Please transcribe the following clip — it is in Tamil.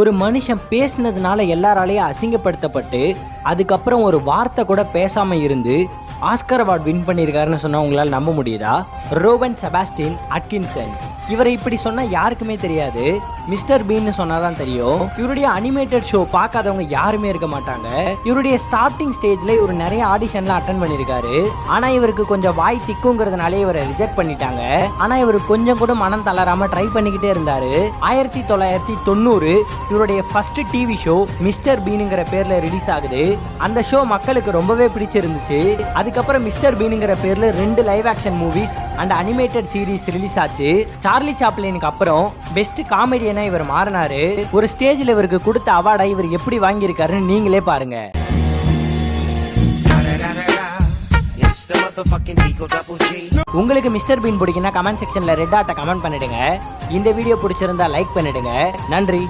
ஒரு மனுஷன் பேசினதுனால எல்லாராலையும் அசிங்கப்படுத்தப்பட்டு அதுக்கப்புறம் ஒரு வார்த்தை கூட பேசாம இருந்து ஆஸ்கர் அவார்ட் வின் பண்ணியிருக்காருன்னு சொன்னா உங்களால் நம்ப முடியுதா? ரோவன் செபாஸ்டின் அட்கின்சன். இவரை இப்படி சொன்னா யாருக்குமே தெரியாது. மிஸ்டர் பீன்னு சொன்னாதான் தெரியும். இவருடைய அனிமேட்டட் ஷோ பார்க்காதவங்க யாருமே இருக்க மாட்டாங்க. இவருடைய ஸ்டார்டிங் ஸ்டேஜ்ல இவர் நிறைய ஆடிஷன்ல அட்டன் பண்ணிருக்காரு. ஆனா இவருக்கு கொஞ்சம் வாய் திக்குங்கிறதுனாலே இவரை ரிஜெக்ட் பண்ணிட்டாங்க. ஆனா இவர் கொஞ்சம் கூட மனம் தளராம ட்ரை பண்ணிக்கிட்டே இருந்தாரு. 1990 இவருடைய ஃபர்ஸ்ட் டிவி ஷோ மிஸ்டர் பீனுங்கிற பேர்ல ரிலீஸ் ஆகுது. அந்த ஷோ மக்களுக்கு ரொம்பவே பிடிச்சிருந்துச்சு. அதுக்கப்புறம் மிஸ்டர் பீனுங்கிற பேர்ல 2 live action movies and animated series release ஆச்சு. சார்லி சாப்ளினுக்கு அப்புறம் பெஸ்ட் காமெடியனா இவர் மாறினாரு. ஒரு ஸ்டேஜ்ல இவருக்கு கொடுத்த அவார்டை இவர் எப்படி வாங்கியிருக்காருன்னு நீங்களே பாருங்க. உங்களுக்கு மிஸ்டர் பீன் பிடிக்குன்னா கமெண்ட் செக்ஷன்ல ரெட் ஆட்ட கமெண்ட் பண்ணிடுங்க. இந்த வீடியோ பிடிச்சிருந்தா லைக் பண்ணிடுங்க. நன்றி.